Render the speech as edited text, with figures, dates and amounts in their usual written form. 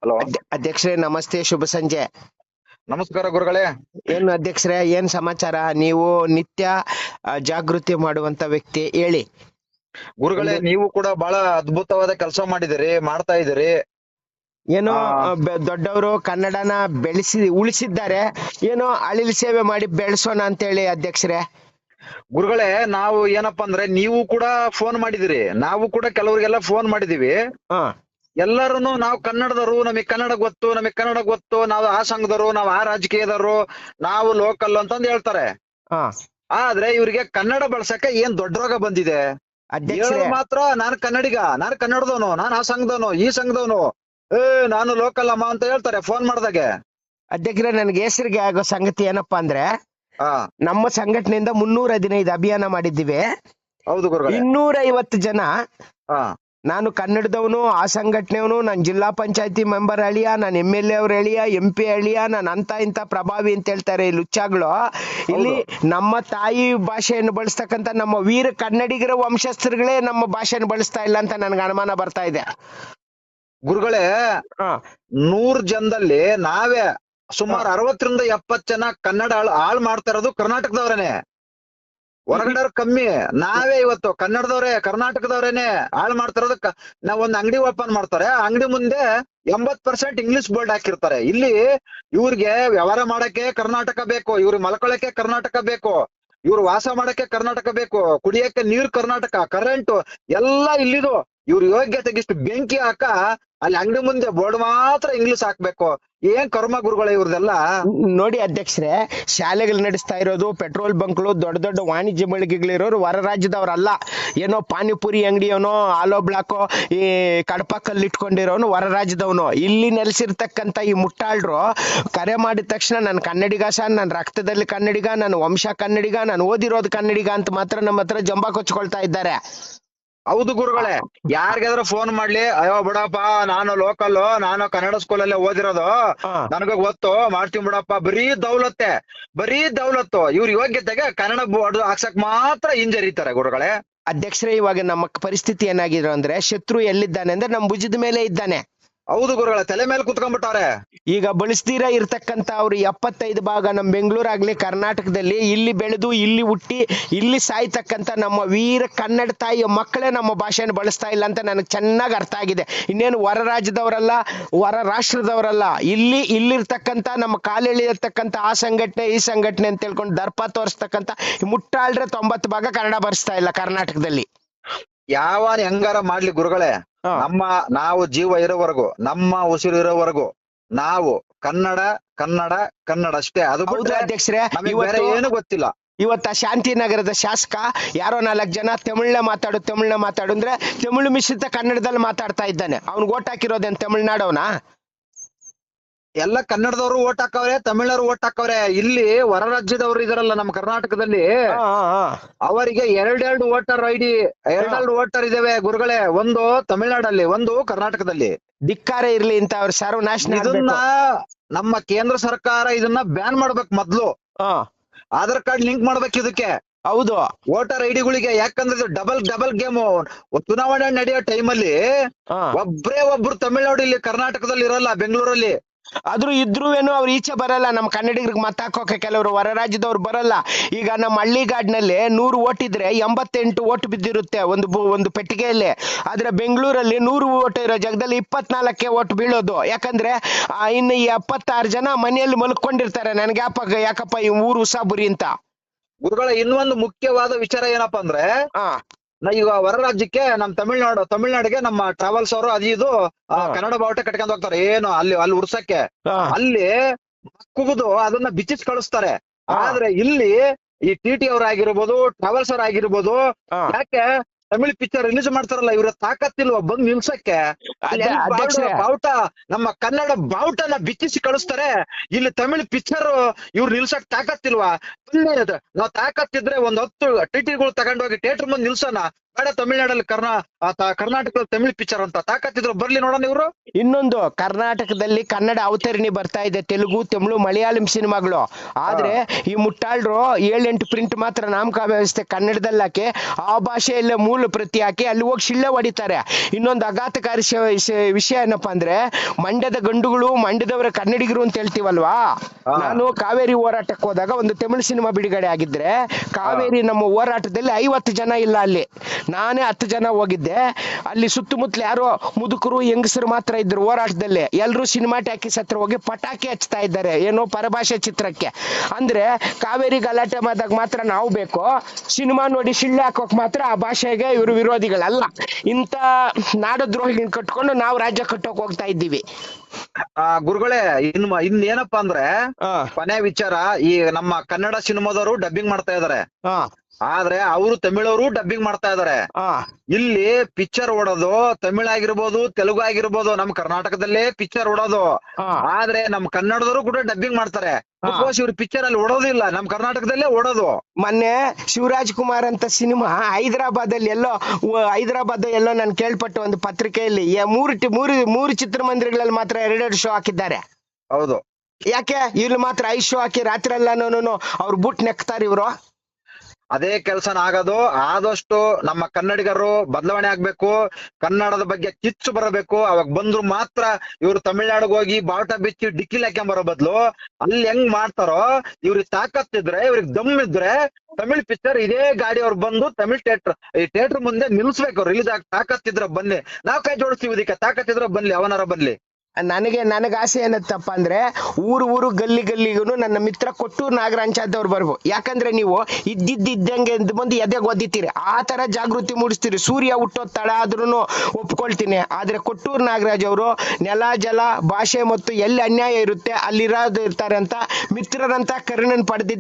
Hello, ಅಧ್ಯಕ್ಷರೇ ನಮಸ್ತೆ, ಶುಭ ಸಂಜೆ. ನಮಸ್ಕಾರ ಗುರುಗಳೇ. ಏನು ಅಧ್ಯಕ್ಷರೇ, ಏನ್ ಸಮಾಚಾರ? ನೀವು ನಿತ್ಯ ಜಾಗೃತಿ ಮಾಡುವಂತ ವ್ಯಕ್ತಿ, ಹೇಳಿ ಗುರುಗಳೇ, ನೀವು ಕೂಡ ಬಹಳ ಅದ್ಭುತವಾದ ಕೆಲಸ ಮಾಡಿದಿರಿ, ಮಾಡ್ತಾ ಇದ್ದೀರಿ. ಏನೋ ದೊಡ್ಡವರು ಕನ್ನಡನ ಉಳಿಸಿದ್ದಾರೆ, ಏನೋ ಅಳಿಲ್ ಸೇವೆ ಮಾಡಿ ಬೆಳೆಸೋಣ ಅಂತ ಹೇಳಿ ಅಧ್ಯಕ್ಷರೇ. ಗುರುಗಳೇ, ನಾವು ಏನಪ್ಪಾ ಅಂದ್ರೆ ನೀವು ಕೂಡ ಫೋನ್ ಮಾಡಿದಿರಿ, ನಾವು ಕೂಡ ಕೆಲವರಿಗೆಲ್ಲ ಫೋನ್ ಮಾಡಿದೀವಿ. ಎಲ್ಲರನ್ನು ನಾವು ಕನ್ನಡದವರು, ನಮಗ್ ಕನ್ನಡ ಗೊತ್ತು, ನಾವು ಆ ಸಂಘದವರು, ನಾವು ಆ ರಾಜಕೀಯದವರು, ನಾವು ಲೋಕಲ್ ಅಂತಂದು ಹೇಳ್ತಾರೆ. ಆದ್ರೆ ಇವ್ರಿಗೆ ಕನ್ನಡ ಬಳಸಕ್ಕೆ ಏನ್ ದೊಡ್ಡ ರೋಗ ಬಂದಿದೆ? ಹೇಳೋದು ಮಾತ್ರ ನಾನು ಕನ್ನಡಿಗ, ನಾನು ಕನ್ನಡದವನು, ನಾನು ಆ ಸಂಘದವನು, ಈ ಸಂಘದವನು, ನಾನು ಲೋಕಲ್ ಅಮ್ಮ ಅಂತ ಹೇಳ್ತಾರೆ ಫೋನ್ ಮಾಡಿದಾಗೆ. ಅಧ್ಯಕ್ಷರೇ, ನನ್ಗೆ ಹೆಸರಿಗೆ ಆಗೋ ಸಂಗತಿ ಏನಪ್ಪಾ ಅಂದ್ರೆ, ನಮ್ಮ ಸಂಘಟನೆಯಿಂದ 315 ಅಭಿಯಾನ ಮಾಡಿದ್ದೀವಿ. ಹೌದು ಗುರುಗಳೇ. 250 ಜನ, ನಾನು ಕನ್ನಡದವನು, ಆ ಸಂಘಟನೆಯವನು, ನಾನು ಜಿಲ್ಲಾ ಪಂಚಾಯತಿ ಮೆಂಬರ್ ಅಳಿಯ, ನಾನು MLA ಅವ್ರ ಅಳಿಯ, MP ಅಳಿಯ, ನಾನು ಅಂತ ಇಂತ ಪ್ರಭಾವಿ ಅಂತ ಹೇಳ್ತಾರೆ ಈ ಲುಚ್ಚಾಗಳು. ಇಲ್ಲಿ ನಮ್ಮ ತಾಯಿ ಭಾಷೆಯನ್ನು ಬಳಸ್ತಕ್ಕಂತ ನಮ್ಮ ವೀರ ಕನ್ನಡಿಗರ ವಂಶಸ್ಥರುಗಳೇ ನಮ್ಮ ಭಾಷೆಯನ್ನು ಬಳಸ್ತಾ ಇಲ್ಲ ಅಂತ ನನ್ಗೆ ಅನುಮಾನ ಬರ್ತಾ ಇದೆ. ಗುರುಗಳೇ, 100 ಜನದಲ್ಲಿ ನಾವೇ ಸುಮಾರು 60ರಿಂದ 70 ಜನ ಕನ್ನಡ ಹಾಳು ಮಾಡ್ತಾ ಇರೋದು ಕರ್ನಾಟಕದವ್ರೇನೆ. ಹೊರಗಡೆ ಕಮ್ಮಿ, ನಾವೇ ಇವತ್ತು ಕನ್ನಡದವ್ರೆ, ಕರ್ನಾಟಕದವ್ರೇನೆ ಹಾಳು ಮಾಡ್ತಿರೋದು. ನಾವ್ ಒಂದ್ ಅಂಗಡಿ ಓಪನ್ ಮಾಡ್ತಾರೆ, ಅಂಗಡಿ ಮುಂದೆ 80% ಇಂಗ್ಲಿಷ್ ಬೋರ್ಡ್ ಹಾಕಿರ್ತಾರೆ. ಇಲ್ಲಿ ಇವ್ರಿಗೆ ವ್ಯವಹಾರ ಮಾಡಕ್ಕೆ ಕರ್ನಾಟಕ ಬೇಕು, ಇವ್ರಿಗೆ ಮಲ್ಕೊಳಕ್ಕೆ ಕರ್ನಾಟಕ ಬೇಕು, ಇವ್ರು ವಾಸ ಮಾಡಕ್ಕೆ ಕರ್ನಾಟಕ ಬೇಕು, ಕುಡಿಯಕ್ಕೆ ನೀರ್ ಕರ್ನಾಟಕ, ಕರೆಂಟ್ ಎಲ್ಲ ಇಲ್ಲಿದು. ಇವ್ರ ಯೋಗ್ಯತೆಗೆ ಇಷ್ಟು ಬೆಂಕಿ ಹಾಕ ಅಲ್ಲಿ ಅಂಗಡಿ ಮುಂದೆ ಬೋರ್ಡ್ ಮಾತ್ರ ಇಂಗ್ಲಿಷ್ ಹಾಕ್ಬೇಕು. ಏನ್ ಕರ್ಮ ಗುರುಗಳೇ ಇವ್ರದೆಲ್ಲ. ನೋಡಿ ಅಧ್ಯಕ್ಷರೇ, ಶಾಲೆಗಳು ನಡೆಸ್ತಾ ಇರೋದು, ಪೆಟ್ರೋಲ್ ಬಂಕ್ಗಳು, ದೊಡ್ಡ ದೊಡ್ಡ ವಾಣಿಜ್ಯ ಮಳಿಗೆಗಳಿರೋರು ಹೊರ ರಾಜ್ಯದವ್ರಲ್ಲ. ಏನೋ ಪಾನಿಪುರಿ ಅಂಗಡಿಯವನೋ, ಆಲೋ ಬ್ಲಾಕೋ, ಈ ಕಡಪ ಕಲ್ಲು ಇಟ್ಕೊಂಡಿರೋನು ಹೊರ ರಾಜ್ಯದವನು. ಇಲ್ಲಿ ನೆಲೆಸಿರ್ತಕ್ಕಂಥ ಈ ಮುಟ್ಟಾಳ್ರು ಕರೆ ಮಾಡಿದ ತಕ್ಷಣ ನಾನು ಕನ್ನಡಿಗ ಸರ್, ನನ್ನ ರಕ್ತದಲ್ಲಿ ಕನ್ನಡಿಗ, ನನ್ನ ವಂಶ ಕನ್ನಡಿಗ, ನಾನು ಓದಿರೋದು ಕನ್ನಡಿಗ ಅಂತ ಮಾತ್ರ ನಮ್ಮ ಹತ್ರ ಜಂಬ ಕೊಚ್ಕೊಳ್ತಾ ಇದ್ದಾರೆ. ಹೌದು ಗುರುಗಳೇ, ಯಾರಿಗಾದ್ರೂ ಫೋನ್ ಮಾಡ್ಲಿ, ಅಯ್ಯೋ ಬಿಡಪ್ಪ, ನಾನು ಲೋಕಲ್, ನಾನು ಕನ್ನಡ ಸ್ಕೂಲಲ್ಲೇ ಓದಿರೋದು, ನನಗ ಗೊತ್ತು, ಮಾಡ್ತೀನಿ ಬಿಡಪ್ಪ. ಬರೀ ದೌಲತ್ತು. ಇವ್ರ ಯೋಗ್ಯತೆಗೆ ಕನ್ನಡ ಬೋರ್ಡ್ ಹಾಕ್ಸಕ್ ಮಾತ್ರ ಹಿಂಜರಿತಾರೆ ಗುರುಗಳೇ. ಅಧ್ಯಕ್ಷರೇ, ಇವಾಗ ನಮ್ಮ ಪರಿಸ್ಥಿತಿ ಏನಾಗಿದೆ ಅಂದ್ರೆ, ಶತ್ರು ಎಲ್ಲಿದ್ದಾನೆ ಅಂದ್ರೆ ನಮ್ಮ ಭುಜದ ಮೇಲೆ ಇದ್ದಾನೆ. ಹೌದು ಗುರುಗಳ, ತಲೆ ಮೇಲೆ ಕುತ್ಕೊಂಡ್ಬಿಟ್ಟವ್ರೆ. ಈಗ ಬಳಸ್ತೀರ ಇರ್ತಕ್ಕಂತ ಅವ್ರು 75 ಭಾಗ ನಮ್ಮ ಬೆಂಗಳೂರಾಗ್ಲಿ ಕರ್ನಾಟಕದಲ್ಲಿ ಇಲ್ಲಿ ಬೆಳೆದು, ಇಲ್ಲಿ ಹುಟ್ಟಿ, ಇಲ್ಲಿ ಸಾಯ್ತಕ್ಕಂತ ನಮ್ಮ ವೀರ ಕನ್ನಡ ತಾಯಿಯ ಮಕ್ಕಳೇ ನಮ್ಮ ಭಾಷೆಯನ್ನು ಬಳಸ್ತಾ ಇಲ್ಲ ಅಂತ ನನಗೆ ಚೆನ್ನಾಗಿ ಅರ್ಥ ಆಗಿದೆ. ಇನ್ನೇನು ಹೊರ ರಾಜ್ಯದವರಲ್ಲ, ಹೊರ ರಾಷ್ಟ್ರದವರಲ್ಲ, ಇಲ್ಲಿರ್ತಕ್ಕಂತ ನಮ್ಮ ಕಾಲೆಳೆಯತಕ್ಕಂತ ಆ ಸಂಘಟನೆ, ಈ ಸಂಘಟನೆ ಅಂತ ಹೇಳ್ಕೊಂಡು ದರ್ಪ ತೋರಿಸ್ತಕ್ಕಂತ ಮುಟ್ಟಾಳ್ರೆ 90 ಭಾಗ ಕನ್ನಡ ಬರೆಸ್ತಾ ಇಲ್ಲ ಕರ್ನಾಟಕದಲ್ಲಿ. ಯಾವನ್ ಹೆಂಗಾರ ಮಾಡ್ಲಿ ಗುರುಗಳೇ, ನಾವು ಜೀವ ಇರೋವರೆಗೂ, ನಮ್ಮ ಉಸಿರು ಇರೋವರೆಗೂ ನಾವು ಕನ್ನಡ ಕನ್ನಡ ಕನ್ನಡ ಅಷ್ಟೇ. ಅದು ಅಧ್ಯಕ್ಷರೇ, ಏನು ಗೊತ್ತಿಲ್ಲ. ಇವತ್ತ ಶಾಂತಿನಗರದ ಶಾಸಕ ಯಾರೋ 4 ಜನ ತಮಿಳ್ನ ಮಾತಾಡು ಅಂದ್ರೆ ತಮಿಳು ಮಿಶ್ರಿತ ಕನ್ನಡದಲ್ಲಿ ಮಾತಾಡ್ತಾ ಇದ್ದಾನೆ. ಅವ್ನಿಗೆ ಓಟ್ ಹಾಕಿರೋದೇನ್ ತಮಿಳ್ನಾಡವನ? ಎಲ್ಲ ಕನ್ನಡದವರು ಓಟ್ ಹಾಕವ್ರೆ, ತಮಿಳರು ಓಟ್ ಹಾಕವ್ರೆ. ಇಲ್ಲಿ ಹೊರ ರಾಜ್ಯದವರು ಇದಾರಲ್ಲ ನಮ್ಮ ಕರ್ನಾಟಕದಲ್ಲಿ, ಅವರಿಗೆ 2 ವೋಟರ್ ID, 2 ವೋಟರ್ ಇದಾವೆ ಗುರುಗಳೇ. ಒಂದು ತಮಿಳ್ನಾಡಲ್ಲಿ, ಒಂದು ಕರ್ನಾಟಕದಲ್ಲಿ. ಧಿಕ್ಕಾರ ಇರ್ಲಿ ಅಂತ ಅವ್ರ ಸರ್ವನಾಶನ. ಇದನ್ನ ನಮ್ಮ ಕೇಂದ್ರ ಸರ್ಕಾರ ಇದನ್ನ ಬ್ಯಾನ್ ಮಾಡ್ಬೇಕು ಮೊದ್ಲು. ಆಧಾರ್ ಕಾರ್ಡ್ ಲಿಂಕ್ ಮಾಡ್ಬೇಕು ಇದಕ್ಕೆ. ಹೌದು, ವೋಟರ್ ಐಡಿಗಳಿಗೆ. ಯಾಕಂದ್ರೆ ಇದು ಡಬಲ್ ಗೇಮ್. ಚುನಾವಣೆ ನಡೆಯೋ ಟೈಮಲ್ಲಿ ಒಬ್ರು ತಮಿಳ್ನಾಡು ಇಲ್ಲಿ ಕರ್ನಾಟಕದಲ್ಲಿ ಇರಲ್ಲ, ಬೆಂಗಳೂರಲ್ಲಿ. ಆದ್ರೂ ಇದ್ರೂವೇನು ಅವ್ರು ಈಚೆ ಬರಲ್ಲ, ನಮ್ಮ ಕನ್ನಡಿಗರಿಗೆ ಮತ ಹಾಕೋಕೆ ಕೆಲವರು ಹೊರ ರಾಜ್ಯದವ್ರು ಬರಲ್ಲ. ಈಗ ನಮ್ಮ ಹಳ್ಳಿಗಾಡ್ನಲ್ಲಿ 100 ಓಟ್ ಇದ್ರೆ 88 ಓಟ್ ಬಿದ್ದಿರುತ್ತೆ ಒಂದು ಪೆಟ್ಟಿಗೆಯಲ್ಲಿ. ಆದ್ರೆ ಬೆಂಗಳೂರಲ್ಲಿ 100 ಓಟ್ ಇರೋ ಜಾಗದಲ್ಲಿ 24 ಓಟ್ ಬೀಳೋದು. ಯಾಕಂದ್ರೆ ಇನ್ನು 76 ಜನ ಮನೆಯಲ್ಲಿ ಮಲ್ಕೊಂಡಿರ್ತಾರೆ. ನನ್ಗೆ ಯಾಕಪ್ಪ ಈ ಊರು ಉಸಾಬುರಿ ಅಂತ. ಗುರುಗಳ, ಇನ್ನೊಂದು ಮುಖ್ಯವಾದ ವಿಚಾರ ಏನಪ್ಪಾ ಅಂದ್ರೆ, ಈಗ ಹೊರ ರಾಜ್ಯಕ್ಕೆ ನಮ್ ತಮಿಳ್ನಾಡಿಗೆ ನಮ್ಮ ಟ್ರಾವೆಲ್ಸ್ ಅವರು ಇದು ಕನ್ನಡ ಬಾವುಟ ಕಟ್ಕೊಂಡ್ ಹೋಗ್ತಾರೆ. ಏನು ಅಲ್ಲಿ ಉರ್ಸಕ್ಕೆ, ಅಲ್ಲಿ ಕುಗುದು ಅದನ್ನ ಬಿಚ್ಚಿಸ್ ಕಳಿಸ್ತಾರೆ. ಆದ್ರೆ ಇಲ್ಲಿ ಈ TT ಅವ್ರಾಗಿರ್ಬೋದು, ಟ್ರಾವೆಲ್ಸ್ ಅವ್ರ ಆಗಿರ್ಬೋದು, ಯಾಕೆ ತಮಿಳ್ ಪಿಕ್ಚರ್ ರಿಲೀಸ್ ಮಾಡ್ತಾರಲ್ಲ, ಇವ್ರ ತಾಕತ್ತಿಲ್ವಾ ಬಂದ್ ನಿಲ್ಸಕ್ಕೆ? ಬಾವುಟ, ನಮ್ಮ ಕನ್ನಡ ಬಾವುಟನ ಬಿಚ್ಚಿಸಿ ಕಳಿಸ್ತಾರೆ. ಇಲ್ಲಿ ತಮಿಳ್ ಪಿಕ್ಚರ್ ಇವ್ರು ನಿಲ್ಸಕ್ ತಾಕತ್ತಿಲ್ವಾ? ನಾವ್ ತಾಕತ್ತಿದ್ರೆ ಒಂದ್ 10 TTಗಳು ತಗೊಂಡೋಗಿ ಥಿಯೇಟರ್ ಮುಂದೆ ನಿಲ್ಸೋಣ. ಬೇಡ ತಮಿಳ್ನಾಡಲ್ಲಿ ಕರ್ನಾಟಕದಲ್ಲಿ ತಮಿಳ್ ಪಿಕ್ಚರ್ ಅಂತ ತಾಕತ್ತಿದ್ರು ಬರ್ಲಿ ನೋಡೋಣ ಇವ್ರು. ಇನ್ನೊಂದು, ಕರ್ನಾಟಕದಲ್ಲಿ ಕನ್ನಡ ಅವತರಣಿ ಬರ್ತಾ ಇದೆ, ತೆಲುಗು, ತಮಿಳು, ಮಲಯಾಳಂ ಸಿನಿಮಾಗಳು. ಆದ್ರೆ ಈ ಮುಟ್ಟಾಳ್ರು 7-8 ಪ್ರಿಂಟ್ ಮಾತ್ರ ನಾಮಕಾವ್ಯ ವ್ಯವಸ್ಥೆ ಕನ್ನಡದಲ್ಲಿ ಹಾಕಿ ಆ ಭಾಷೆಯಲ್ಲೇ ಮೂಲ ಪ್ರತಿ ಹಾಕಿ ಅಲ್ಲಿ ಹೋಗಿ ಶಿಳ್ಳೆ ಹೊಡಿತಾರೆ. ಇನ್ನೊಂದು ಆಘಾತಕಾರಿ ವಿಷಯ ಏನಪ್ಪಾ ಅಂದ್ರೆ, ಮಂಡ್ಯದ ಗಂಡುಗಳು ಮಂಡ್ಯದವರ ಕನ್ನಡಿಗರು ಅಂತ ಹೇಳ್ತೀವಲ್ವಾ. ನಾನು ಕಾವೇರಿ ಹೋರಾಟಕ್ಕೆ ಹೋದಾಗ ಒಂದು ತಮಿಳು ಸಿನಿಮಾ ಬಿಡುಗಡೆ ಆಗಿದ್ರೆ, ಕಾವೇರಿ ನಮ್ಮ ಹೋರಾಟದಲ್ಲಿ 50 ಜನ ಇಲ್ಲ, ಅಲ್ಲಿ ನಾನೇ 10 ಜನ ಹೋಗಿದ್ದೆ. ಅಲ್ಲಿ ಸುತ್ತಮುತ್ತಲು ಯಾರೋ ಮುದುಕರು ಹೆಂಗಸರು ಮಾತ್ರ ಇದ್ರು ಹೋರಾಟದಲ್ಲಿ. ಎಲ್ರು ಸಿನಿಮಾ ಟ್ಯಾಕಿಸ್ ಹತ್ರ ಹೋಗಿ ಪಟಾಕಿ ಹಚ್ತಾ ಇದ್ದಾರೆ, ಏನೋ ಪರಭಾಷೆ ಚಿತ್ರಕ್ಕೆ. ಅಂದ್ರೆ ಕಾವೇರಿ ಗಲಾಟೆ ಮಾಡಿದಾಗ ಮಾತ್ರ ನಾವು ಬೇಕು, ಸಿನಿಮಾ ನೋಡಿ ಶಿಳ್ಳೆ ಹಾಕೋಕ್ ಮಾತ್ರ ಆ ಭಾಷೆಗೆ ಇವರು ವಿರೋಧಿಗಳಲ್ಲ. ಇಂತ ನಾಡದ್ರೋಹಿಗಳನ್ನ ಕಟ್ಕೊಂಡು ನಾವು ರಾಜ್ಯ ಕಟ್ಟೋಕ್ ಹೋಗ್ತಾ ಇದ್ದೀವಿ. ಗುರುಗಳೇ, ಇನ್ನೇನಪ್ಪಾ ಅಂದ್ರೆ ಕೊನೆ ವಿಚಾರ, ಈ ನಮ್ಮ ಕನ್ನಡ ಸಿನಿಮಾದವರು ಡಬ್ಬಿಂಗ್ ಮಾಡ್ತಾ ಇದಾರೆ, ಆದ್ರೆ ಅವರು ತಮಿಳವರು ಡಬ್ಬಿಂಗ್ ಮಾಡ್ತಾ ಇದಾರೆ. ಇಲ್ಲಿ ಪಿಕ್ಚರ್ ಓಡೋದು ತಮಿಳ್ ಆಗಿರ್ಬೋದು, ತೆಲುಗು ಆಗಿರ್ಬೋದು, ನಮ್ ಕರ್ನಾಟಕದಲ್ಲೇ ಪಿಕ್ಚರ್ ಓಡೋದು. ಆದ್ರೆ ನಮ್ ಕನ್ನಡದವರು ಕೂಡ ಡಬ್ಬಿಂಗ್ ಮಾಡ್ತಾರೆ. ಇವ್ರ ಪಿಕ್ಚರ್ ಅಲ್ಲಿ ಓಡೋದಿಲ್ಲ, ನಮ್ ಕರ್ನಾಟಕದಲ್ಲೇ ಓಡೋದು. ಮೊನ್ನೆ ಶಿವರಾಜ್ ಕುಮಾರ್ ಅಂತ ಸಿನಿಮಾ ಹೈದರಾಬಾದ್ ಎಲ್ಲೋ ನಾನು ಕೇಳ್ಪಟ್ಟು ಒಂದು ಪತ್ರಿಕೆಯಲ್ಲಿ ಮೂರು ಚಿತ್ರಮಂದಿರಗಳಲ್ಲಿ ಮಾತ್ರ 2 ಶೋ ಹಾಕಿದ್ದಾರೆ. ಹೌದು. ಯಾಕೆ ಇಲ್ಲಿ ಮಾತ್ರ 5 ಶೋ ಹಾಕಿ ರಾತ್ರಿ ಎಲ್ಲಾನು ಅವ್ರು ಬುಟ್ ನೆಕ್ತಾರೆ ಇವರು? ಅದೇ ಕೆಲ್ಸನ ಆಗೋದು. ಆದಷ್ಟು ನಮ್ಮ ಕನ್ನಡಿಗರು ಬದಲಾವಣೆ ಆಗ್ಬೇಕು, ಕನ್ನಡದ ಬಗ್ಗೆ ಕಿಚ್ಚು ಬರಬೇಕು. ಅವಾಗ ಬಂದ್ರು ಮಾತ್ರ ಇವ್ರು ತಮಿಳ್ನಾಡಿಗೆ ಹೋಗಿ ಬಾವುಟ ಬಿಚ್ಚಿ ಡಿಕ್ಕಿಲ್ ಹಾಕ್ಕೊಂಬರೋ ಬದ್ಲು ಅಲ್ಲಿ ಹೆಂಗ್ ಮಾಡ್ತಾರೋ, ಇವ್ರಿಗೆ ತಾಕತ್ತಿದ್ರೆ, ಇವ್ರಿಗೆ ದಮ್ ಇದ್ರೆ ತಮಿಳ್ ಪಿಕ್ಚರ್ ಇದೇ ಗಾಡಿ ಅವ್ರು ಬಂದು ತಮಿಳ್ ಥಿಯೇಟರ್ ಮುಂದೆ ನಿಲ್ಸ್ಬೇಕು. ರಿಲೀಸ್ ಆಗಿ ತಾಕತ್ತಿದ್ರೆ ಬನ್ನಿ, ನಾವ್ ಕೈ ಜೋಡಿಸ್ತೀವಿ. ಇದಕ್ಕೆ ತಾಕತ್ತಿದ್ರೆ ಬನ್ನಿ, ಅವನಾರ ಬನ್ನಿ. ನನಗೆ ಆಸೆ ಏನತ್ತಪ್ಪ ಅಂದ್ರೆ, ಊರು ಗಲ್ಲಿಗೂ ನನ್ನ ಮಿತ್ರ ಕೊಟ್ಟೂರು ನಾಗರಾಜ್ ಅಂತವ್ರು ಬರ್ಬೋದು. ಯಾಕಂದ್ರೆ ನೀವು ಇದ್ದಂಗೆ ಬಂದು ಎದೆಗೆ ಒದ್ದಿತೀರಿ, ಆ ತರ ಜಾಗೃತಿ ಮೂಡಿಸ್ತೀರಿ. ಸೂರ್ಯ ಹುಟ್ಟೋ ತಡ ಆದ್ರೂ ಒಪ್ಕೊಳ್ತೀನಿ, ಆದ್ರೆ ಕೊಟ್ಟೂರು ನಾಗರಾಜ್ ಅವರು ನೆಲ, ಜಲ, ಭಾಷೆ ಮತ್ತು ಎಲ್ಲಿ ಅನ್ಯಾಯ ಇರುತ್ತೆ ಅಲ್ಲಿ ಇರ್ತಾರೆ ಅಂತ ಮಿತ್ರರಂತ ಕರುಣನ್ ಪಡೆದಿದ್ದಾರೆ.